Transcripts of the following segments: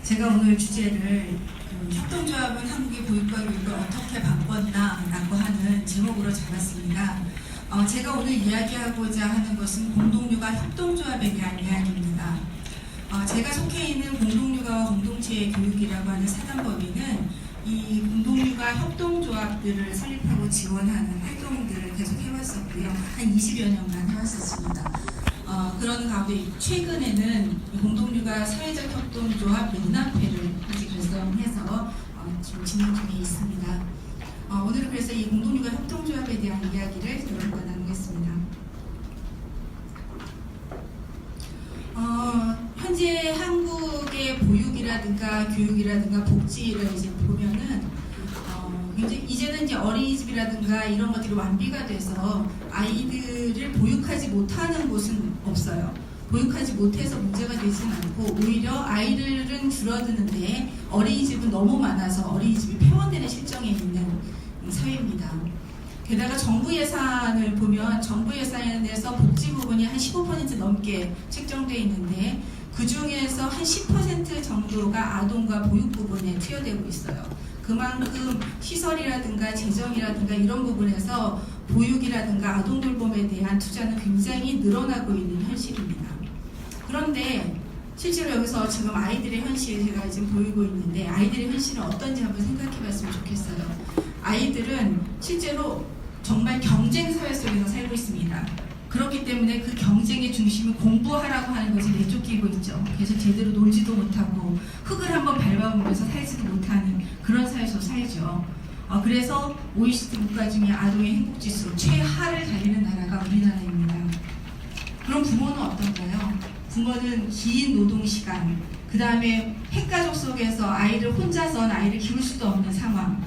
제가 오늘 주제를 협동조합은 한국의 보육과 교육을 어떻게 바꿨나라고 하는 제목으로 잡았습니다. 제가 오늘 이야기하고자 하는 것은 공동육아 협동조합에 대한 이야기입니다. 제가 속해 있는 공동육아와 공동체 교육이라고 하는 사단법인은 이 공동육아 협동조합들을 설립하고 지원하는 활동들을 계속 해왔었고요. 한 20여 년간 해왔었습니다. 그런 가운데 최근에는 공동육아 사회적 협동조합 연합회를 아직 결성해서 지금 진행 중에 있습니다. 오늘은 그래서 이 공동육아 협동조합에 대한 이야기를 여러분과 나누겠습니다. 현재 한국의 보육이라든가 교육이라든가 복지를 이제 보면은 이제는 이제 어린이집이라든가 이런 것들이 완비가 돼서 아이들을 보육하지 못하는 곳은 없어요. 보육하지 못해서 문제가 되지는 않고 오히려 아이들은 줄어드는데 어린이집은 너무 많아서 어린이집이 폐원되는 실정에 있는 사회입니다. 게다가 정부 예산을 보면 정부 예산에서 복지 부분이 한 15% 넘게 책정되어 있는데 그 중에서 한 10% 정도가 아동과 보육 부분에 투여되고 있어요. 그만큼 시설이라든가 재정이라든가 이런 부분에서 보육이라든가 아동 돌봄에 대한 투자는 굉장히 늘어나고 있는 현실입니다. 그런데 실제로 여기서 지금 아이들의 현실 제가 지금 보이고 있는데 아이들의 현실은 어떤지 한번 생각해 봤으면 좋겠어요. 아이들은 실제로 정말 경쟁 사회 속에서 살고 있습니다. 그렇기 때문에 그 경쟁의 중심은 공부하라고 하는 것에 내쫓기고 있죠. 그래서 제대로 놀지도 못하고 흙을 한번 밟아보면서 살지도 못하는 그런 사회에서 살죠. 그래서 OECD 국가 중에 아동의 행복지수 최하를 달리는 나라가 우리나라입니다. 그럼 부모는 어떤가요? 부모는 긴 노동시간, 그 다음에 핵가족 속에서 아이를 혼자서 아이를 키울 수도 없는 상황,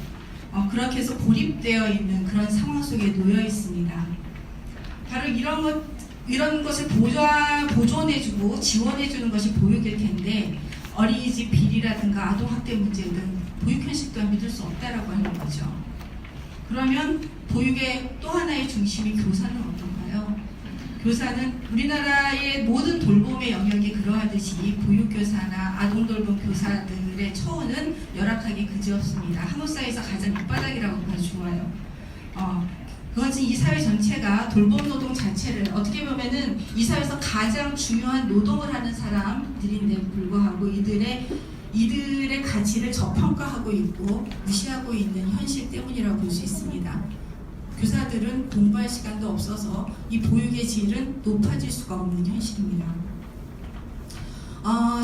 그렇게 해서 고립되어 있는 그런 상황 속에 놓여 있습니다. 바로 이런 것을 보존해주고 지원해주는 것이 보육일 텐데 어린이집 비리라든가 아동학대 문제는 보육 현실 또한 믿을 수 없다라고 하는 거죠. 그러면 보육의 또 하나의 중심이 교사는 어떤가요? 교사는 우리나라의 모든 돌봄의 영역이 그러하듯이 보육교사나 아동돌봄 교사들의 처우는 열악하기 그지없습니다. 한국 사회에서 가장 밑바닥이라고 봐도 좋아요. 그것은 이 사회 전체가 돌봄 노동 자체를 어떻게 보면은 이 사회에서 가장 중요한 노동을 하는 사람들인데 불구하고 이들의 가치를 저평가하고 있고 무시하고 있는 현실 때문이라고 볼 수 있습니다. 교사들은 공부할 시간도 없어서 이 보육의 질은 높아질 수가 없는 현실입니다.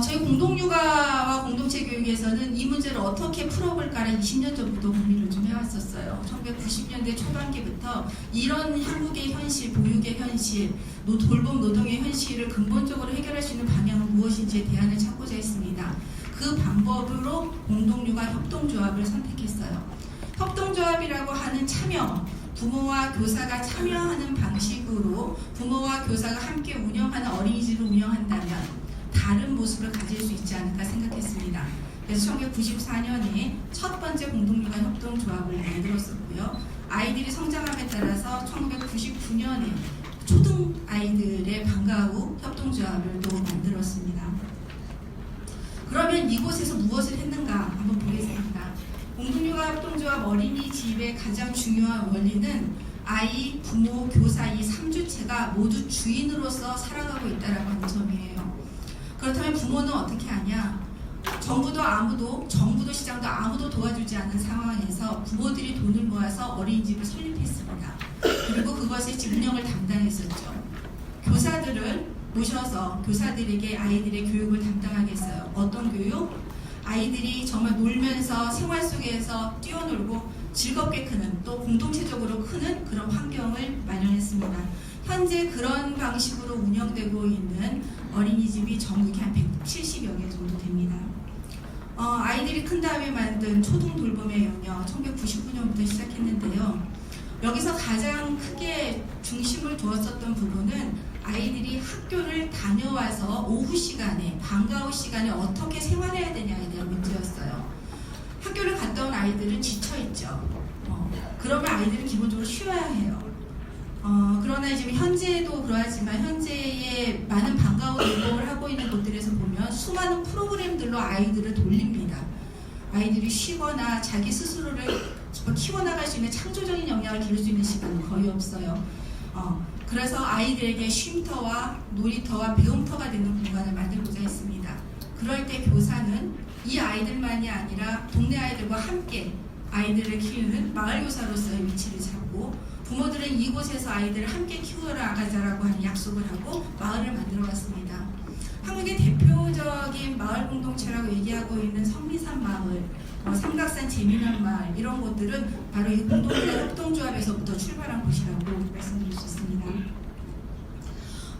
저희 공동육아와 공동체 교육에서는 이 문제를 어떻게 풀어볼까를 20년 전부터 고민을 좀 해왔었어요. 1990년대 초반기부터 이런 한국의 현실, 보육의 현실, 돌봄 노동의 현실을 근본적으로 해결할 수 있는 방향은 무엇인지에 대안을 찾고자 했습니다. 그 방법으로 공동육아 협동조합을 선택했어요. 협동조합이라고 하는 참여, 부모와 교사가 참여하는 방식으로 부모와 교사가 함께 운영하는 어린이집을 운영한다면 다른 모습을 가질 수 있지 않을까 생각했습니다. 그래서 1994년에 첫 번째 공동육아 협동조합을 만들었었고요. 아이들이 성장함에 따라서 1999년에 초등 아이들의 방과 후 협동조합을 또 만들었습니다. 그러면 이곳에서 무엇을 했는가 한번 보겠습니다. 공동육아 협동조합 어린이집의 가장 중요한 원리는 아이, 부모, 교사 이 3주체가 모두 주인으로서 살아가고 있다는 하는 점이에요. 그렇다면 부모는 어떻게 하냐? 정부도 시장도 아무도 도와주지 않는 상황에서 부모들이 돈을 모아서 어린이집을 설립했습니다. 그리고 그것의 운영을 담당했었죠. 교사들을 모셔서 교사들에게 아이들의 교육을 담당하겠어요. 어떤 교육? 아이들이 정말 놀면서 생활 속에서 뛰어놀고 즐겁게 크는 또 공동체적으로 크는 그런 환경을 마련했습니다. 현재 그런 방식으로 운영되고 있는 어린이집이 전국에 한 170여 개 정도 됩니다. 아이들이 큰 다음에 만든 초등 돌봄의 영역 1999년부터 시작했는데요. 여기서 가장 크게 중심을 두었었던 부분은 아이들이 학교를 다녀와서 오후 시간에 방과 후 시간에 어떻게 생활해야 되냐에 대한 문제였어요. 학교를 갔다 온 아이들은 지쳐있죠. 그러면 아이들은 기본적으로 쉬어야 해요. 그러나 지금 현재도 그러하지만 현재의 많은 방과 후 돌봄을 하고 있는 곳들에서 보면 수많은 프로그램들로 아이들을 돌립니다. 아이들이 쉬거나 자기 스스로를 키워나갈 수 있는 창조적인 역량을 기를 수 있는 시간은 거의 없어요. 그래서 아이들에게 쉼터와 놀이터와 배움터가 되는 공간을 만들고자 했습니다. 그럴 때 교사는 이 아이들만이 아니라 동네 아이들과 함께 아이들을 키우는 마을교사로서의 위치를 잡고 부모들은 이곳에서 아이들을 함께 키워나가자라고 하는 약속을 하고 마을을 만들어갔습니다. 한국의 대표적인 마을 공동체라고 얘기하고 있는 성미산 마을, 삼각산 재미난 마을 이런 곳들은 바로 이 공동체 협동조합에서부터 출발한 곳이라고 말씀드릴 수 있습니다.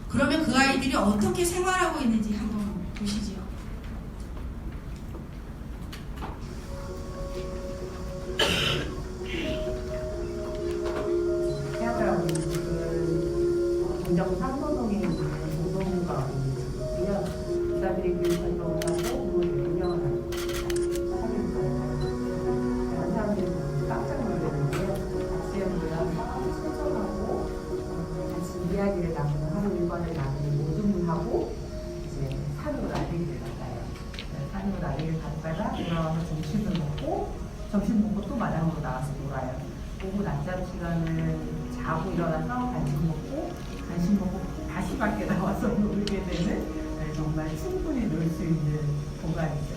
그러면 그 아이들이 어떻게 생활하고 있는지 한번 보시죠. 공정 상도동에 있는 공동가 있고요. 기사들이 교육활동을 하고 부모들이 운영을 하는 사람들이 깜짝 놀랐는데요. 같이 모여서 소통하고 같이 이야기를 나누고 하루 일과를 나누고 모든 하고 이제 산으로 날리기를 갔어요. 산으로 날리기를 갔다가 돌아와서 점심을 먹고 또 마당으로 나와서 놀아요. 오후 낮잠 시간을 자고 일어나서 간식 먹고 다시 밖에 나와서 놀게 되는 정말 충분히 놀 수 있는 공간이죠.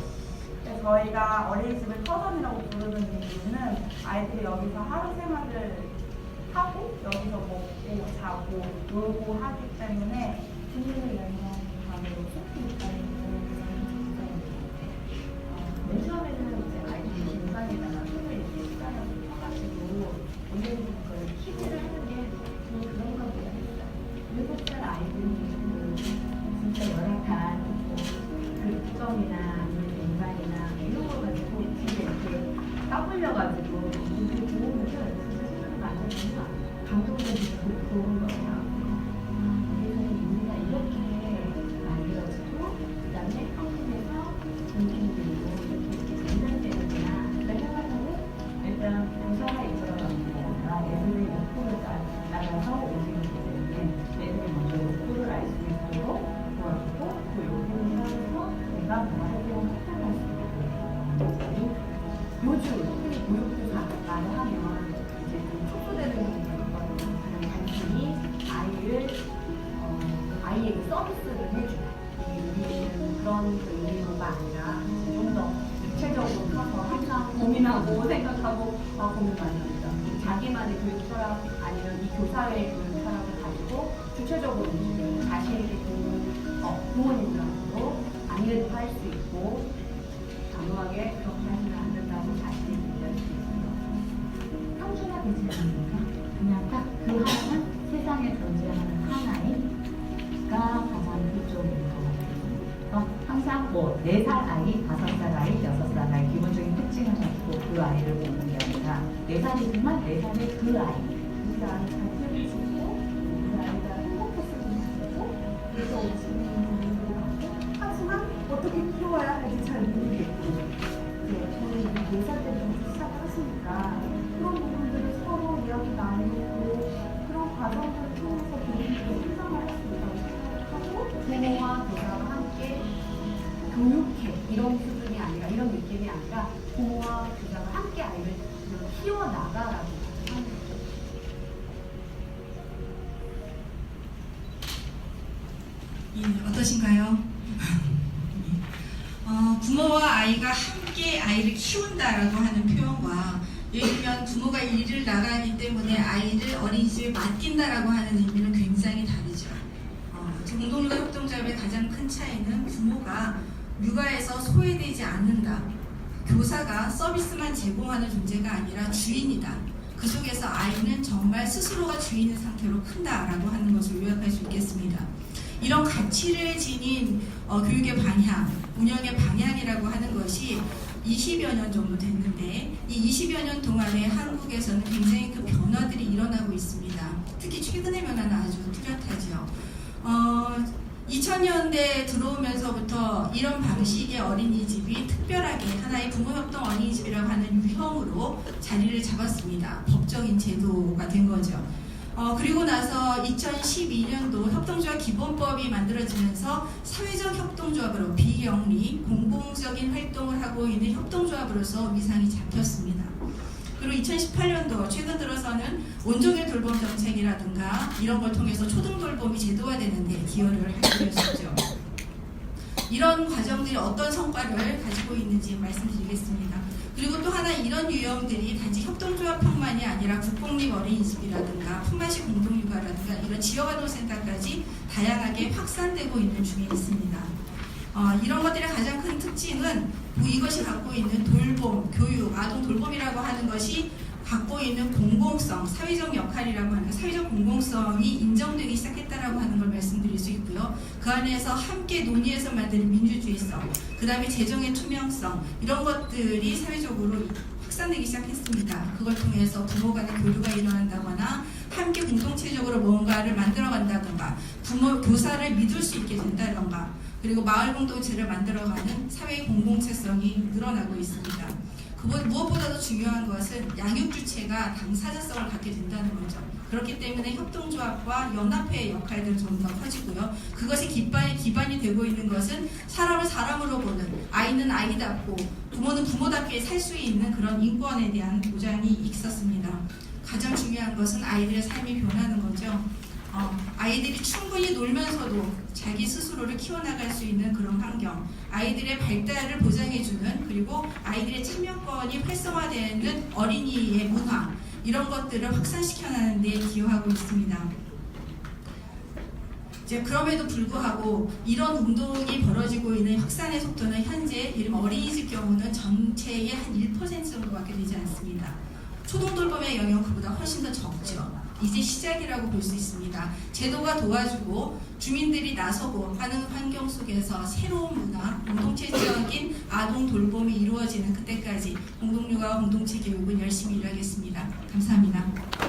저희가 어린이집을 터전이라고 부르는 이유는 아이들이 여기서 하루 생활을 하고 여기서 먹고 자고 놀고 하기 때문에 주민을 열면 바로 숲이 있다는 맨 처음에는 이제 아이들이 공간에다가 손을 이렇게 시간을 펴가지고 올리는 걸 키즈를 하는 게 그런 것보다 했어요. 7살 아이들은 진짜 열악한 그 구정이나 공간이나 이런 거 가지고 집에 이렇게 까불려가지고 이렇게 보면은 진짜 생각이 안 되면 감동적이고 좋은 거예요. 그래서 우리가 이렇게 만들어지고 그 다음에 한국에서 공동들이고 이렇게 전달되는구나 생각하고 일단 교사가 이끌어가는 게 아니라 애들의 욕구를 따라서 오시는 거기 때문에 애들이 먼저 욕구를 알 수 있도록 도와주고 그 욕구를 따라서 내가 뭐 하려고 선택할 수 있고 요즘 교육교사 말을 하면 이제 좀 촉구되는 거거든요. 그냥 단순히 아이에게 서비스를 해주고 우리는 그런 의미가 아니라 좀 더 구체적으로 서서 항상 고민하고 생각하고 고민 많이 합니다. 자기만의 교육 철학 아니면 이 교사의 교육 철학을 가지고 주체적으로 움직이고 자신에게 부모님들한테도 안일도 할 수 있고 단호하게 그렇게 하시면 안 된다고 자신을 얘기할 수 있어요. 평준화되지 않습니까? 그냥 딱 그 하나는 세상에 존재하는 하나가 가장 그쪽인 것 같아요. 항상 4살 아이, 5살 아이, 6살 아이 기본적인 특징을 가지고 그 아이를 보는 게 아니라 4살이지만 4살의 그 아이 그 아이 잘 키워주고 그 아이가 행복했으면 좋겠고 그래서 오시는 분들도 많고 하지만 어떻게 키워야 할지 잘 모르겠고 저는 이제 4살 때부터 시작을 하시니까 그런 부분들을 서로 이야기 나누고 그런 과정들을 통해서 부모님들이 성장할 수 있다고 생각하고 부모와 교사가 함께 교육해 이런 수준이 아니라 이런 느낌이 아니라 부모와 교사가 함께 아이를 키워나가라고 하는 거죠. 예, 어떠신가요? 부모와 아이가 함께 아이를 키운다라고 하는 표현과 예를 들면 부모가 일을 나가기 때문에 아이를 어린이집에 맡긴다라고 하는 의미는 굉장히 다르죠. 공동육아 협동조합의 가장 큰 차이는 부모가 육아에서 소외되지 않는다. 교사가 서비스만 제공하는 존재가 아니라 주인이다. 그 속에서 아이는 정말 스스로가 주인의 상태로 큰다라고 하는 것을 요약할 수 있겠습니다. 이런 가치를 지닌 교육의 방향, 운영의 방향이라고 하는 것이 20여 년 정도 됐는데 이 20여 년 동안에 한국에서는 굉장히 큰 변화들이 일어나고 있습니다. 특히 최근의 변화는 아주 뚜렷하죠. 2000년대 들어오면서부터 이런 방식의 어린이집이 특별하게 하나의 부모협동 어린이집이라고 하는 유형으로 자리를 잡았습니다. 법적인 제도가 된 거죠. 그리고 나서 2012년도 협동조합 기본법이 만들어지면서 사회적 협동조합으로 비영리, 공공적인 활동을 하고 있는 협동조합으로서 위상이 잡혔습니다. 그리고 2018년도 최근 들어서는 온종일 돌봄 정책이라든가 이런 걸 통해서 초등돌봄이 제도화되는 데 기여를 하게 되었죠. 이런 과정들이 어떤 성과를 가지고 있는지 말씀드리겠습니다. 그리고 또 하나 이런 유형들이 단지 협동조합뿐만이 아니라 국공립 어린이집이라든가 품앗이 공동육아라든가 이런 지역아동센터까지 다양하게 확산되고 있는 중에 있습니다. 이런 것들의 가장 큰 특징은 이것이 갖고 있는 돌봄, 교육, 아동 돌봄이라고 하는 것이 갖고 있는 공공성, 사회적 역할이라고 하는 사회적 공공성이 인정되기 시작했다라고 하는 걸 말씀드릴 수 있고요. 그 안에서 함께 논의해서 만드는 민주주의성, 그 다음에 재정의 투명성 이런 것들이 사회적으로 확산되기 시작했습니다. 그걸 통해서 부모 간의 교류가 일어난다거나 함께 공동체적으로 뭔가를 만들어간다던가 부모, 교사를 믿을 수 있게 된다던가 그리고 마을 공동체를 만들어가는 사회 공동체성이 늘어나고 있습니다. 무엇보다도 중요한 것은 양육 주체가 당사자성을 갖게 된다는 거죠. 그렇기 때문에 협동조합과 연합회의 역할들은 좀 더 커지고요. 그것이 기반이 되고 있는 것은 사람을 사람으로 보는, 아이는 아이답고 부모는 부모답게 살 수 있는 그런 인권에 대한 보장이 있었습니다. 가장 중요한 것은 아이들의 삶이 변하는 거죠. 아이들이 충분히 놀면서도 자기 스스로를 키워나갈 수 있는 그런 환경, 아이들의 발달을 보장해주는 그리고 아이들의 참여권이 활성화되는 어린이의 문화 이런 것들을 확산시켜나가는 데 기여하고 있습니다. 이제 그럼에도 불구하고 이런 운동이 벌어지고 있는 확산의 속도는 현재 이른 어린이집 경우는 전체의 한 1% 정도밖에 되지 않습니다. 초등돌봄의 영향은 그보다 훨씬 더 적죠. 이제 시작이라고 볼 수 있습니다. 제도가 도와주고 주민들이 나서고 하는 환경 속에서 새로운 문화, 공동체적인 아동 돌봄이 이루어지는 그때까지 공동육아와 공동체 교육은 열심히 일하겠습니다. 감사합니다.